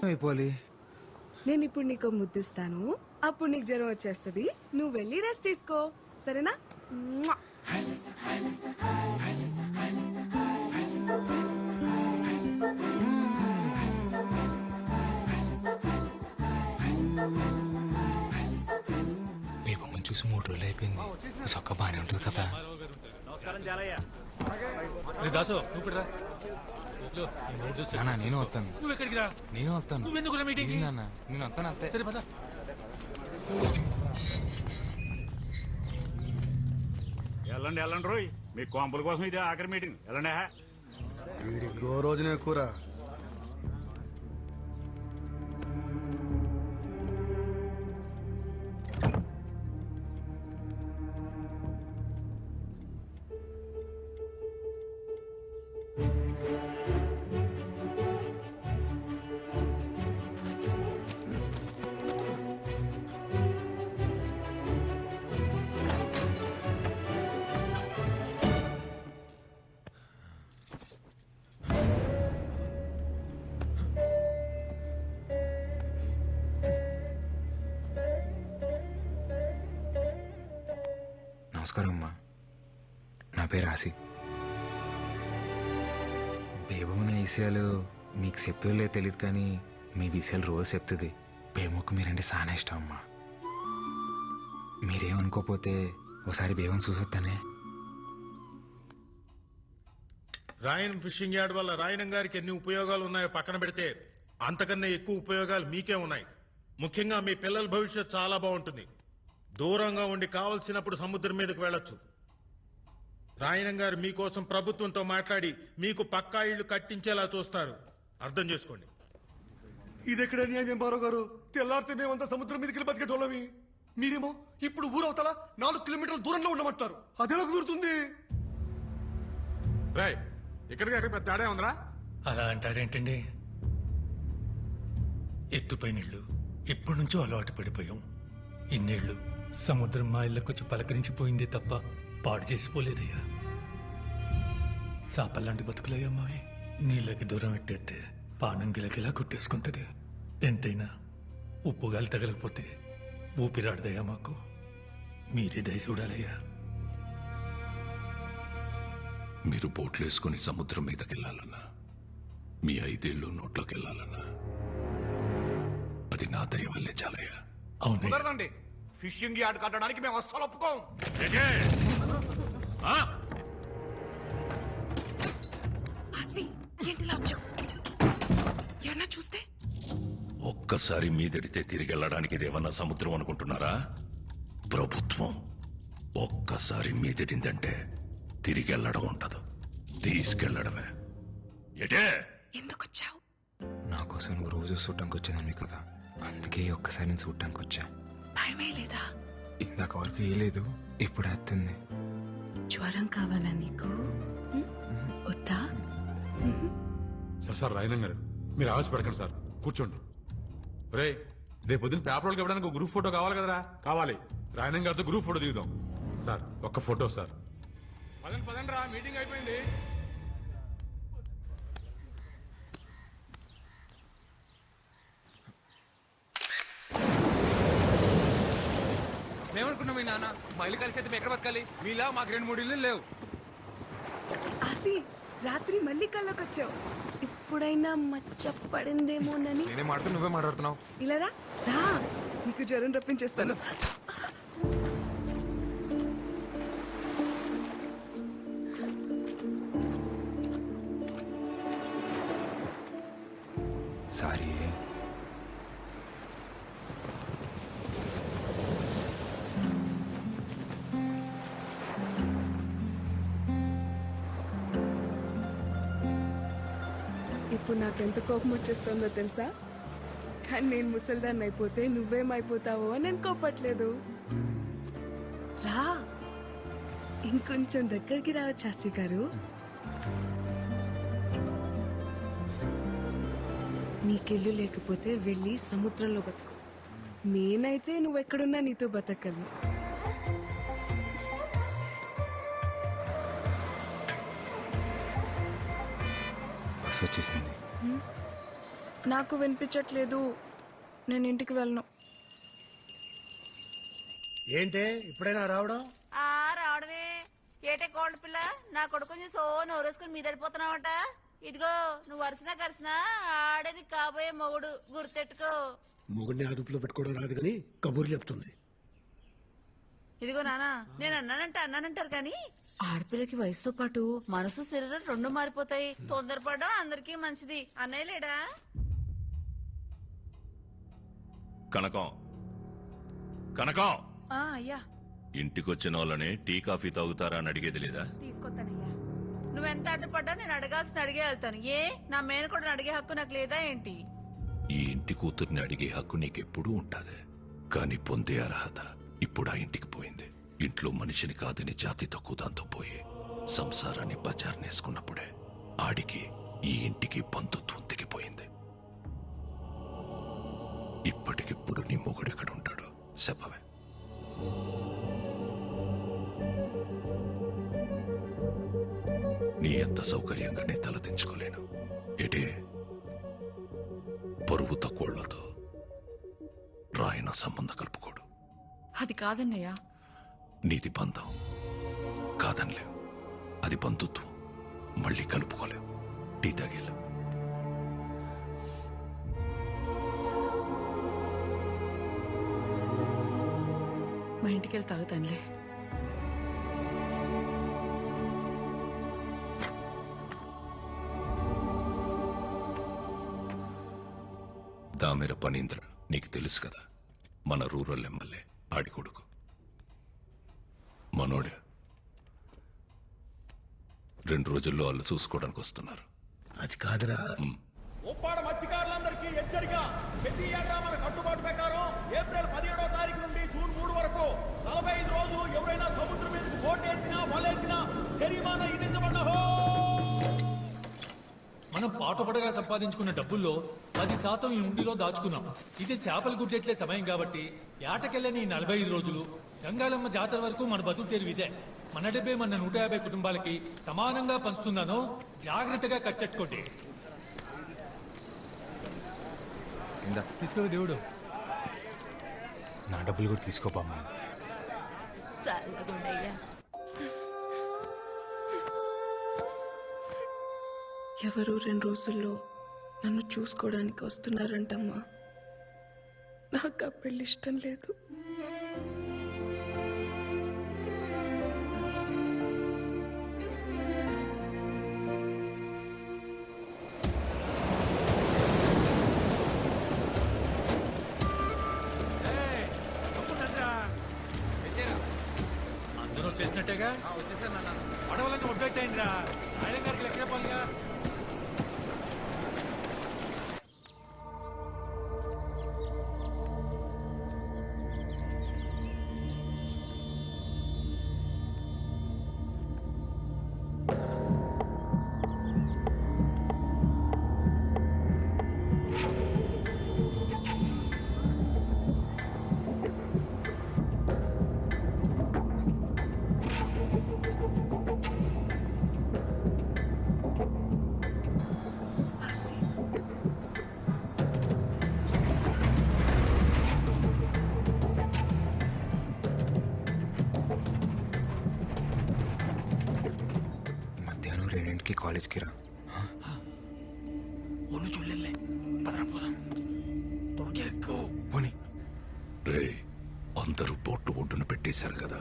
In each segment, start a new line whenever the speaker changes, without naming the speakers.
అయిపోవాలి.
నేను ఇప్పుడు నీకు ముద్దిస్తాను, అప్పుడు నీకు జ్వరం వచ్చేస్తుంది. నువ్వు వెళ్ళి రెస్ట్ తీసుకో, సరేనా? మ్వా.
బేబమ్మని చూసి 3 రోజులు అయిపోయింది. సొక్క బానే ఉంటుంది కదా.
దాసు నువ్వు రా.
నాన్న నేను వస్తాను.
నువ్వు ఎక్కడికి రా?
నేను వస్తాను.
నువ్వెందుకు రా మీటింగ్?
నాన్న నేను వస్తాను అంతే.
సరే పద.
వెళ్ళండి వెళ్ళండి రోయ్, మీ కొంపల కోసం ఇది ఆఖరి మీటింగ్. వెళ్ళండి.
వీడికి రోజునే కూర.
నమస్కారం అమ్మా, నా పేరు ఆసి. బేబమ్మ నా విషయాలు మీకు చెప్తుందో తెలియదు, కానీ మీ విషయాలు రోజు చెప్తుంది. బేబమ్మకు మీరంటే చాలా ఇష్టం అమ్మా. మీరేమనుకోపోతే ఒకసారి బేబం చూసొస్తానే.
రాయన్ ఫిషింగ్ యార్డ్ వల్ల రాయనం గారికి ఎన్ని ఉపయోగాలు ఉన్నాయో పక్కన పెడితే అంతకన్నా ఎక్కువ ఉపయోగాలు మీకే ఉన్నాయి. ముఖ్యంగా మీ పిల్లల భవిష్యత్ చాలా బాగుంటుంది. దూరంగా ఉండి కావలసినప్పుడు సముద్రం మీదకు వెళ్ళొచ్చు. రాయనం గారు మీకోసం ప్రభుత్వంతో మాట్లాడి మీకు పక్కా ఇళ్లు కట్టించేలా చూస్తారు. అర్థం చేసుకోండి.
ఇది ఎక్కడ న్యాయం బారో గారు? తెల్లారితే మేమంతా సముద్రం మీదకి బతికేటోళ్ళమి. మీరేమో ఇప్పుడు ఊరవతల 4 కిలోమీటర్ల దూరంలో ఉండమంటారు. అదెలా కుదురుతుంది?
రాయ్ ఇక్కడికి అక్కడ పెద్ద తేడా ఉందిరా.
అలా అంటారేంటండి? ఎత్తుపై నీళ్లు ఎప్పటి నుంచో అలవాటు పడిపోయాం. ఇన్నేళ్లు సముద్రం మా ఇళ్ళకొచ్చి పలకరించిపోయిందే తప్ప పాడు చేసిపోలేదయ్యా. సాపల్లాంటి బతుకులయ్యా మావి. నీళ్ళకి దూరం ఎట్టేస్తే పానం గిలగిలా కొట్టేసుకుంటది. ఎంతైనా ఉప్పు గాలి తగలకపోతే ఊపిరాడదయ్యా మాకు. మీరే దయ చూడాలయ్యా.
మీరు బోట్లేసుకుని సముద్రం మీదకెళ్లాలన్నా, మీ 5 ఏళ్ళు నోట్లోకి వెళ్ళాలన్నా అది నా దయ వల్లే చాలయ్యా.
అవునండి.
ఫిషింగ్ యార్డ్ కట్టడానికి మేము అస్సలు ఒప్పుకోం.
ఏమన్నా చూస్తే
ఒక్కసారి మీదడితే తిరిగి వెళ్ళడానికి ఇదేమన్నా సముద్రం అనుకుంటున్నారా? ప్రభుత్వం. ఒక్కసారి మీదడిందంటే తిరిగి వెళ్ళడం ఉండదు, తీసుకెళ్లడమే. ఎటే
ఎందుకు వచ్చావు?
నా కోసం నువ్వు రోజు చూడటానికి వచ్చేదాన్ని కదా, అందుకే ఒక్కసారి నేను చూడటానికి వచ్చా.
భయమే లేదా?
ఇందాక వరకు వేయలేదు, ఇప్పుడు వస్తుంది.
జ్వరం కావాలా నీకు? వద్దా?
సార్ రాయనం గారు మీరు ఆవేశపడకండి సార్, కూర్చోండి. రే రేపు పొద్దున్న పేపర్ వాళ్ళకి ఇవ్వడానికి గ్రూప్ ఫోటో కావాలి కదరా? కావాలి. రాయనం గారితో గ్రూప్ ఫోటో దిగుదాం. సార్ ఒక్క ఫోటో సార్. పదండి పదండి రా, మీటింగ్ అయిపోయింది.
మేమనుకున్నాం మీ నాన్న మా ఇల్లు కలిసి అయితే ఎక్కడ బతకాలి? మీలా మాకు 2-3 ఇల్లు లేవు.
ఆసి రాత్రి మళ్ళీ కళ్ళకి వచ్చావు. ఇప్పుడైనా మచ్చ పడిందేమోనని.
నేనే మాట్లాడుతూ నువ్వే మాట్లాడుతున్నావు.
ఇలా రా, నీకు జ్వరం రప్పించేస్తాను.
సారీ.
ఇప్పుడు నాకెంత కోపం వచ్చేస్తుందో తెలుసా? కానీ నేను ముసల్దాన్ని అయిపోతే నువ్వేమైపోతావో అని నేను కోపట్లేదు. రా, ఇంకొంచెం దగ్గరికి రావచ్చు ఆసి గారు. నీకెళ్ళు లేకపోతే వెళ్ళి సముద్రంలో బతుకు. నేనైతే నువ్వెక్కడున్నా నీతో బతకగలను.
బస్ వచ్చేసింది.
నాకు వినిపించట్లేదు. నేను ఇంటికి వెళ్ళను.
ఏంటే ఇప్పుడైనా రావడం?
రావడమే ఏటే కోళ్ళ పిల్ల, నా కొడుకుని సో నోరేసుకుని మీదడిపోతున్నావట. ఇదిగో నువ్వు వరుసనా కరిసినా ఆడేది కాబోయే మొగుడు, గుర్తెట్టుకో.
మొగుడిని అదుపులో పెట్టుకోవడం రాదు కానీ కబుర్లు చెప్తుంది.
ఇదిగో నానా, నేను అన్నానంటారు కానీ ఆడపిల్లకి వయసుతో పాటు మనసు శరీరం రెండు మారిపోతాయి. తొందరపడడం అందరికీ మంచిది. అన్నయ్య లేడా?
కనకం కనకం,
అయ్యా
ఇంటికొచ్చిన వాళ్ళని టీ కాఫీ తాగుతారా అని అడిగేది లేదా?
తీసుకొస్తానయ్యా. నువ్వెంత అడ్డుపడ్డా నేను అడగాల్సిన అడిగే వెళ్తాను. ఏ నా మేనకోడని అడిగే హక్కు నాకు లేదా ఏంటి?
ఈ ఇంటి కూతుర్ని అడిగే హక్కు నీకెప్పుడూ ఉంటాది, కానీ పొందే అర్హత ఇప్పుడు ఆ ఇంటికి పోయింది. ఇంట్లో మనిషిని కాదని జాతి తక్కువ దాంతో పోయి సంసారాన్ని బజార్నేసుకున్నప్పుడే ఆడికి ఈ ఇంటికి బంధుత్వం తెగిపోయింది. ఇప్పటికిప్పుడు నీ మొగుడెక్కడుంటాడో చెప్పవే. నీ ఎంత సౌకర్యంగా నీ తలదించుకోలేను. ఏటే పరువు తక్కువతో రాయన సంబంధం కలుపుకోడు.
అది కాదన్నయ్యా.
నీది బంధం కాదనిలేవు, అది బంధుత్వం. మళ్ళీ కలుపుకోలేవు. టీ తాగేలా.
మా ఇంటికి వెళ్ళి తాగుతానులే.
దామెర పనీంద్ర నీకు తెలుసు కదా, మన రూరల్ ఎమ్మెల్యే ఆడి కొడుకు. మనోడే 2 రోజుల్లో వాళ్ళు చూసుకోవడానికి వస్తున్నారు.
అది కాదురా.
ఉప్పాడ మత్స్యకారులందరికీ హెచ్చరిక. ప్రతి ఏటా మన కట్టుబాటు ప్రకారం ఏప్రిల్ 17వ తారీఖు నుండి జూన్ 3 వరకు 45 రోజులు ఎవరైనా సముద్రం మీదకు బోటేసినా వలేసినా జరిమానా విధించబడ్డహో.
మనం పాటపడగా సంపాదించుకున్న డబ్బుల్లో 10% ఈ ఉండిలో దాచుకున్నాం. ఇది చేపలు గుడ్డెట్లే సమయం కాబట్టి ఏటకెళ్ళని 45 రోజులు గంగాలమ్మ జాతర వరకు మన బతుకు తెరువు ఇదే. మన డబ్బే మన 150 కుటుంబాలకి సమానంగా పంచుతున్నాను. జాగ్రత్తగా ఖర్చెట్టుకోండి. తీసుకో దేవుడు.
నా డబ్బులు కూడా తీసుకోపామా.
ఎవరు 2 రోజుల్లో నన్ను చూసుకోవడానికి వస్తున్నారంటమ్మా. నాకు ఆ పెళ్లి ఇష్టం లేదు.
అందరూ వచ్చేసినట్టేగా. అడవులన్నీ ఒడ్డెట్టయిందిరా. ఆయన గారికి లెక్క చెప్పాలిగా.
మధ్యాహ్నం 2కి కాలేజ్కి రా. పోనీ.
రే, అందరూ బోట్టు ఒడ్డున పెట్టేశారు కదా,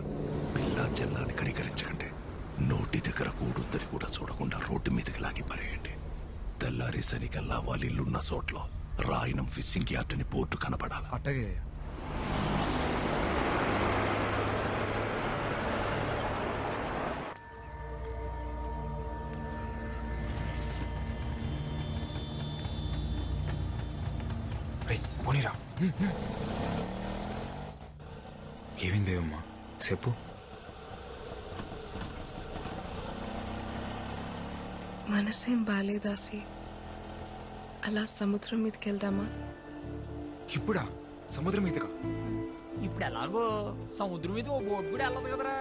పిల్లా చెల్లాని కనికరించకండి. నోటి దగ్గర కూడుందని కూడా చూడకుండా రోడ్డు మీదకి లాగి పరేయండి. తెల్లారేసరికల్లా వాళ్ళ ఇల్లున్న చోట్ల రాయనం ఫిషింగ్ యార్డ్ అని బోర్డు కనపడాలి.
అట్టగే. పోనీరా. ఏమైందేమమ్మా చెప్పు.
మనసేం బాలేదాసి. అలా సముద్రం మీదకి వెళ్దామా?
ఇప్పుడా? సముద్రం మీదకా?
ఇప్పుడు ఎలాగో సముద్రం మీద ఓ బోట్ కూడా వెళ్ళదు కదరా.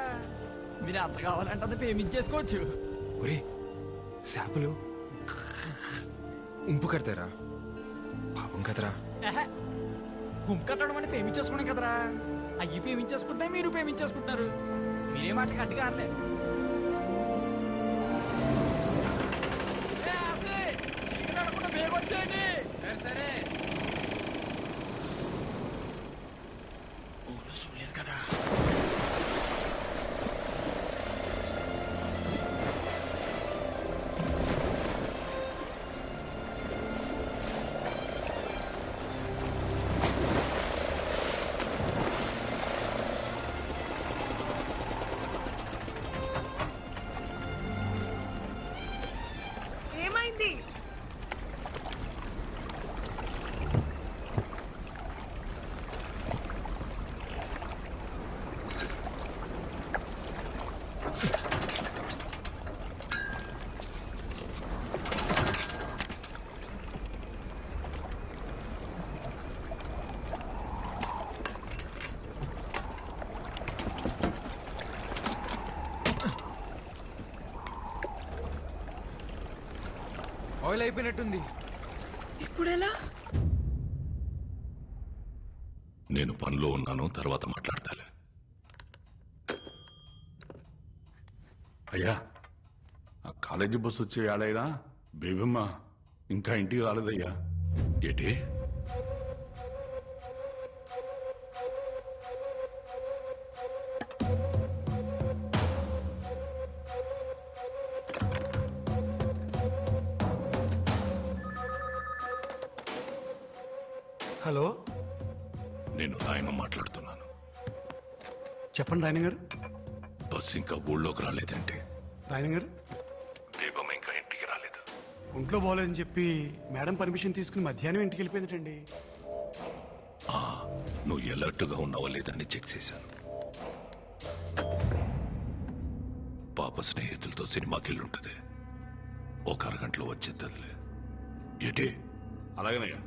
మీరు ఎంత కావాలంటే అంత పేమెంట్ చేసుకోవచ్చు.
ఒరే చేపలు ఉంపు కడతారా? కదరా.
గుంపు కట్టడం అంటే ప్రేమించేసుకున్నాం కదరా. అయ్యి ప్రేమించేసుకుంటే మీరు ప్రేమించేసుకుంటారు. మీరే మాట గట్టిగా అనలే. వచ్చేయండి. సరే చూడలేదు కదా.
ఏమైంది?
ఆయిల్ అయిపోయినట్టుంది.
ఇప్పుడెలా?
నేను పనిలో ఉన్నాను, తర్వాత మాట్లాడతాలే.
అయ్యా ఆ కాలేజీ బస్సు వచ్చే ఏడైనా బేబమ్మ ఇంకా ఇంటికి రాలేదయ్యా.
ఏటి?
హలో,
నేను రాయన మాట్లాడుతున్నాను.
చెప్పండి రాయన గారు.
బస్సు ఇంకా ఊళ్ళోకి రాలేదంటే
రాయన గారు,
దీపం ఇంకా ఇంటికి రాలేదు.
ఒంట్లో బాగోలేదని చెప్పి మేడం పర్మిషన్ తీసుకుని మధ్యాహ్నం ఇంటికి వెళ్ళిపోయిందటండి.
నువ్వు ఎలర్ట్గా ఉన్నావా లేదని చెక్ చేశాను. పాప స్నేహితులతో సినిమాకి వెళ్ళుంటది. ఒక అరగంటలో వచ్చేద్దదిలే. ఏటి?
అలాగేనయ్యా.